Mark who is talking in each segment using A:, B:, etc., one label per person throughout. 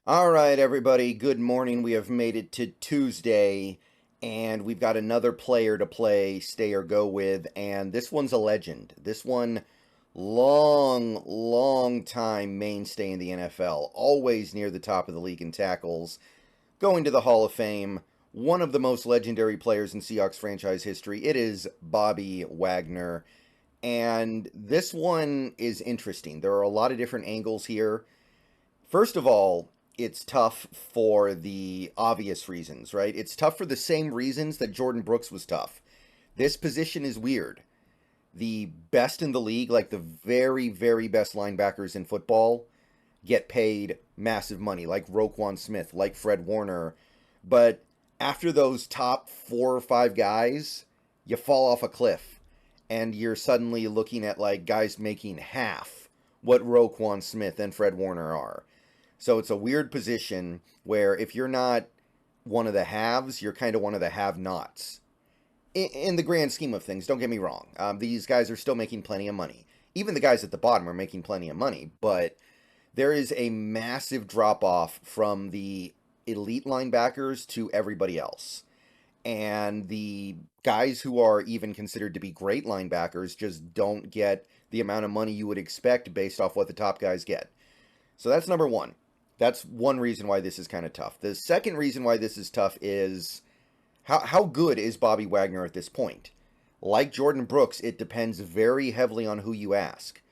A: All right, everybody, good morning. We have made it to Tuesday, and we've got another player to play Stay or Go with, and this one's a legend. This one, long time mainstay in the NFL, always near the top of the league in tackles, going to the Hall of Fame, one of the most legendary players in Seahawks franchise history. It is Bobby Wagner, and this one is interesting. There are a lot of different angles here. First of all, it's tough for the obvious reasons, right? It's tough for the same reasons that Jordan Brooks was tough. This position is weird. The best in the league, like the very best linebackers in football, get paid massive money, like Roquan Smith, like Fred Warner. But after those top 4 or 5 guys, you fall off a cliff. And you're suddenly looking at like guys making half what Roquan Smith and Fred Warner are. So it's a weird position where if you're not one of the haves, you're kind of one of the have-nots. In the grand scheme of things, don't get me wrong. These guys are still making plenty of money. Even the guys at the bottom are making plenty of money. But there is a massive drop-off from the elite linebackers to everybody else. And the guys who are even considered to be great linebackers just don't get the amount of money you would expect based off what the top guys get. So that's number one. That's one reason why this is kind of tough. The second reason why this is tough is how good is Bobby Wagner at this point? Like Jordan Brooks, it depends very heavily on who you ask.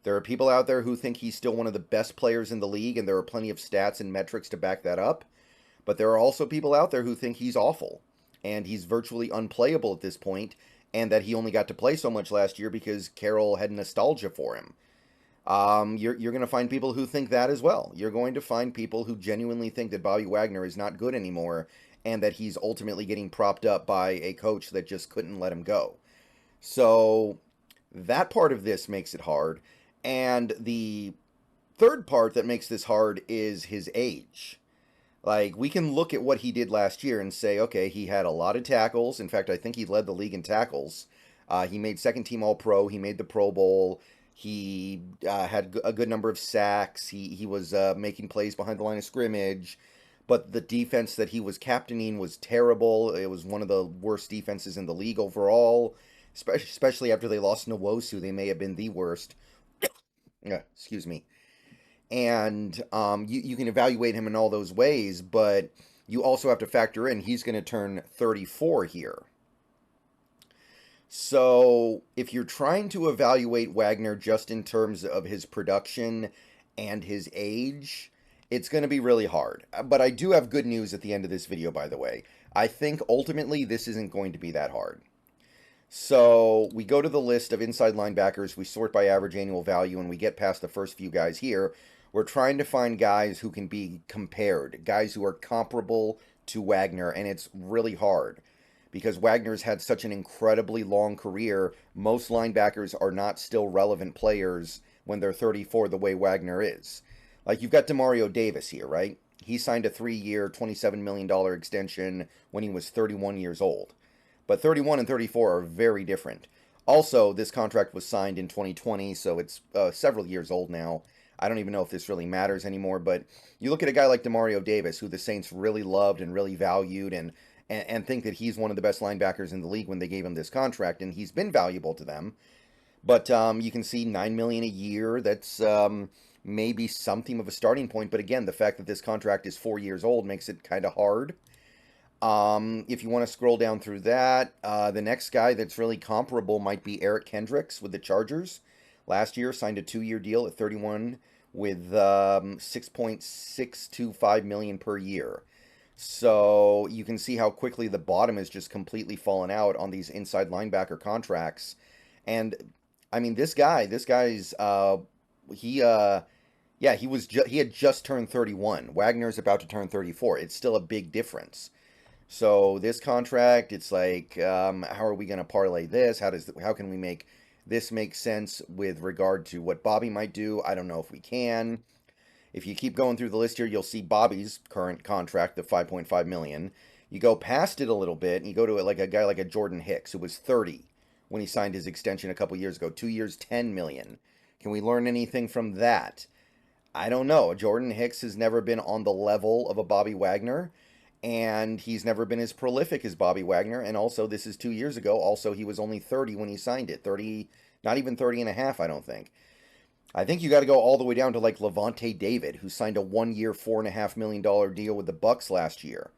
A: There are people out there who think he's still one of the best players in the league, and there are plenty of stats and metrics to back that up. But there are also people out there who think he's awful, and he's virtually unplayable at this point, and that he only got to play so much last year because Carroll had nostalgia for him. You're going to find people who think that as well. You're going to find people who genuinely think that Bobby Wagner is not good anymore and that he's ultimately getting propped up by a coach that just couldn't let him go. So that part of this makes it hard. And the third part that makes this hard is his age. Like, we can look at what he did last year and say, okay, he had a lot of tackles. In fact, I think he led the league in tackles. He made second team All-Pro. He made the Pro Bowl. He had a good number of sacks. He was making plays behind the line of scrimmage. But the defense that he was captaining was terrible. It was one of the worst defenses in the league overall. Especially after they lost Nwosu, they may have been the worst. Excuse me. And you can evaluate him in all those ways, but you also have to factor in he's going to turn 34 here. So, if you're trying to evaluate Wagner just in terms of his production and his age, it's going to be really hard. But I do have good news at the end of this video, by the way. I think ultimately this isn't going to be that hard. So, we go to the list of inside linebackers, we sort by average annual value, and we get past the first few guys here. We're trying to find guys who can be compared, guys who are comparable to Wagner, and it's really hard. Because Wagner's had such an incredibly long career, most linebackers are not still relevant players when they're 34 the way Wagner is. Like, you've got Demario Davis here, right? He signed a 3-year, $27 million extension when he was 31 years old. But 31 and 34 are very different. Also, this contract was signed in 2020, so it's several years old now. I don't even know if this really matters anymore, but you look at a guy like Demario Davis, who the Saints really loved and really valued, and think that he's one of the best linebackers in the league when they gave him this contract, and he's been valuable to them. But you can see $9 million a year. That's maybe something of a starting point. But again, the fact that this contract is 4 years old makes it kind of hard. If you want to scroll down through that, the next guy that's really comparable might be Eric Kendricks with the Chargers. Last year, signed a 2-year deal at 31 with $6.625 million per year. So you can see how quickly the bottom has just completely fallen out on these inside linebacker contracts. And I mean, this guy's he had just turned 31. Wagner's about to turn 34. It's still a big difference. So this contract, it's like, how are we going to parlay this? How can we make this make sense with regard to what Bobby might do? I don't know if we can. If you keep going through the list here, you'll see Bobby's current contract of $5.5 million. You go past it a little bit, and you go to like a guy like a Jordan Hicks, who was 30 when he signed his extension a couple years ago. 2 years, $10 million. Can we learn anything from that? I don't know. Jordan Hicks has never been on the level of a Bobby Wagner, and he's never been as prolific as Bobby Wagner. And also, this is 2 years ago. Also, he was only 30 when he signed it. 30, not even 30 and a half, I don't think. I think you got to go all the way down to like Levante David, who signed a 1 year, $4.5 million deal with the Bucks last year.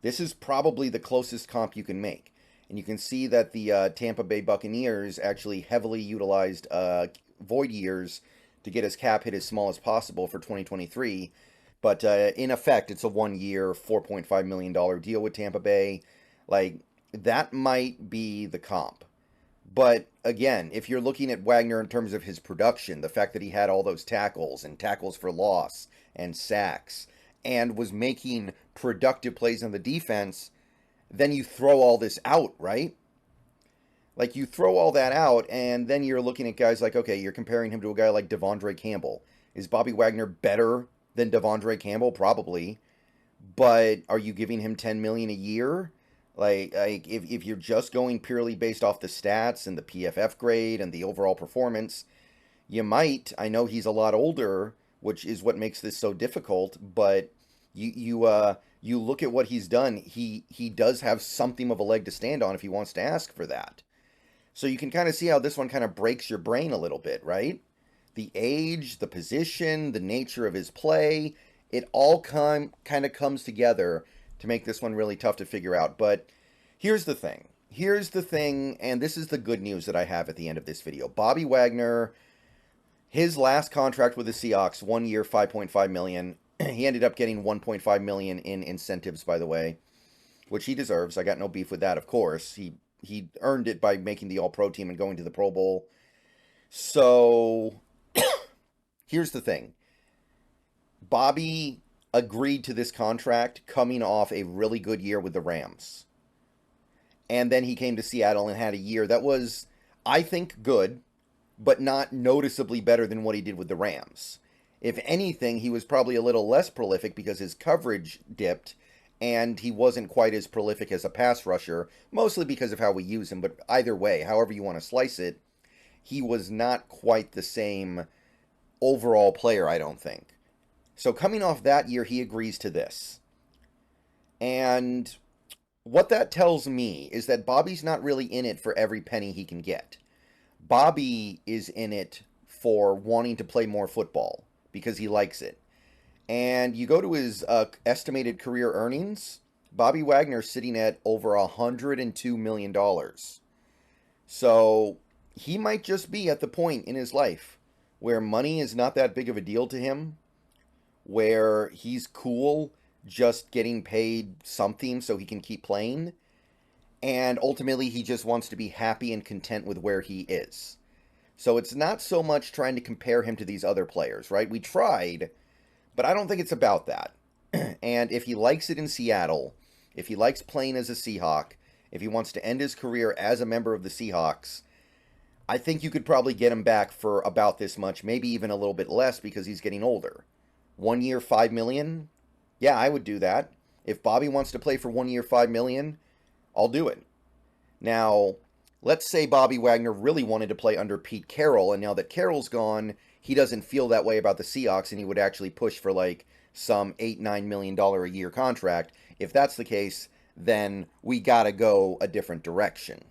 A: This is probably the closest comp you can make. And you can see that the Tampa Bay Buccaneers actually heavily utilized void years to get his cap hit as small as possible for 2023. But in effect, it's a 1 year, $4.5 million deal with Tampa Bay. Like, that might be the comp. But again, if you're looking at Wagner in terms of his production, the fact that he had all those tackles and tackles for loss and sacks and was making productive plays on the defense, then you throw all this out, right? Like, you throw all that out, and then you're looking at guys like, okay, you're comparing him to a guy like Devondre Campbell. Is Bobby Wagner better than Devondre Campbell? Probably. But are you giving him $10 million a year? Like if you're just going purely based off the stats and the PFF grade and the overall performance, you might. I know he's a lot older, which is what makes this so difficult, but you look at what he's done, he does have something of a leg to stand on if he wants to ask for that. So you can kind of see how this one kind of breaks your brain a little bit, right? The age, the position, the nature of his play, it all kind of comes together to make this one really tough to figure out. But here's the thing. And this is the good news that I have at the end of this video. Bobby Wagner, his last contract with the Seahawks, 1 year, $5.5 million. He ended up getting $1.5 million in incentives, by the way, which he deserves. I got no beef with that, of course. He earned it by making the All-Pro team and going to the Pro Bowl. So here's the thing. Bobby agreed to this contract coming off a really good year with the Rams. And then he came to Seattle and had a year that was, I think, good, but not noticeably better than what he did with the Rams. If anything, he was probably a little less prolific because his coverage dipped, and he wasn't quite as prolific as a pass rusher, mostly because of how we use him. But either way, however you want to slice it, he was not quite the same overall player, I don't think. So coming off that year, he agrees to this. And what that tells me is that Bobby's not really in it for every penny he can get. Bobby is in it for wanting to play more football because he likes it. And you go to his estimated career earnings, Bobby Wagner's sitting at over $102 million. So he might just be at the point in his life where money is not that big of a deal to him, where he's cool just getting paid something so he can keep playing, and ultimately he just wants to be happy and content with where he is. So it's not so much trying to compare him to these other players, right? We tried, but I don't think it's about that. And if he likes it in Seattle, if he likes playing as a Seahawk, if he wants to end his career as a member of the Seahawks, I think you could probably get him back for about this much, maybe even a little bit less because he's getting older. 1 year, $5 million? Yeah, I would do that. If Bobby wants to play for 1 year, $5 million, I'll do it. Now, let's say Bobby Wagner really wanted to play under Pete Carroll, and now that Carroll's gone, he doesn't feel that way about the Seahawks, and he would actually push for like some $8-9 million a year contract. If that's the case, then we gotta go a different direction.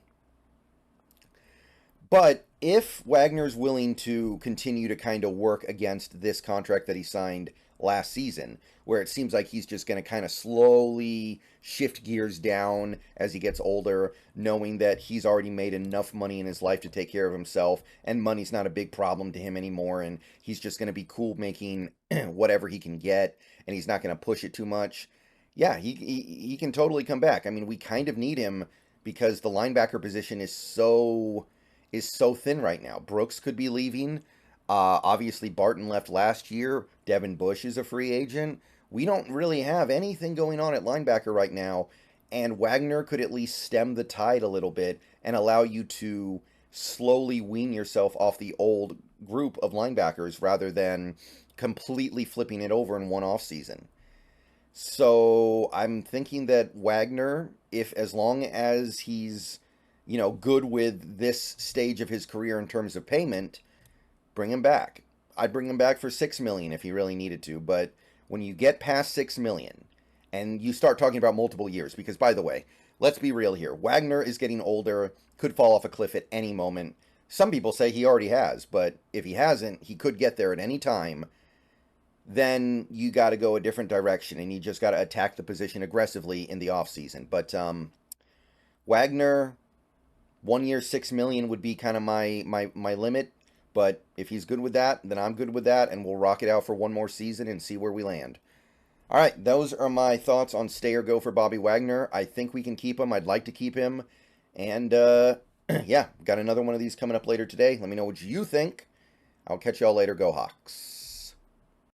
A: But if Wagner's willing to continue to kind of work against this contract that he signed last season, where it seems like he's just going to kind of slowly shift gears down as he gets older, knowing that he's already made enough money in his life to take care of himself, and money's not a big problem to him anymore, and he's just going to be cool making whatever he can get, and he's not going to push it too much. Yeah, he can totally come back. I mean, we kind of need him because the linebacker position is so thin right now. Brooks could be leaving. Obviously, Barton left last year. Devin Bush is a free agent. We don't really have anything going on at linebacker right now, and Wagner could at least stem the tide a little bit and allow you to slowly wean yourself off the old group of linebackers rather than completely flipping it over in one off season. So I'm thinking that Wagner, as long as he's good with this stage of his career in terms of payment, bring him back. I'd bring him back for $6 million if he really needed to. But when you get past $6 million and you start talking about multiple years, because by the way, let's be real here. Wagner is getting older, could fall off a cliff at any moment. Some people say he already has, but if he hasn't, he could get there at any time. Then you got to go a different direction, and you just got to attack the position aggressively in the offseason. But Wagner, 1 year, $6 million would be kind of my limit. But if he's good with that, then I'm good with that, and we'll rock it out for one more season and see where we land. All right, those are my thoughts on stay or go for Bobby Wagner. I think we can keep him. I'd like to keep him. And, yeah, got another one of these coming up later today. Let me know what you think. I'll catch y'all later. Go Hawks.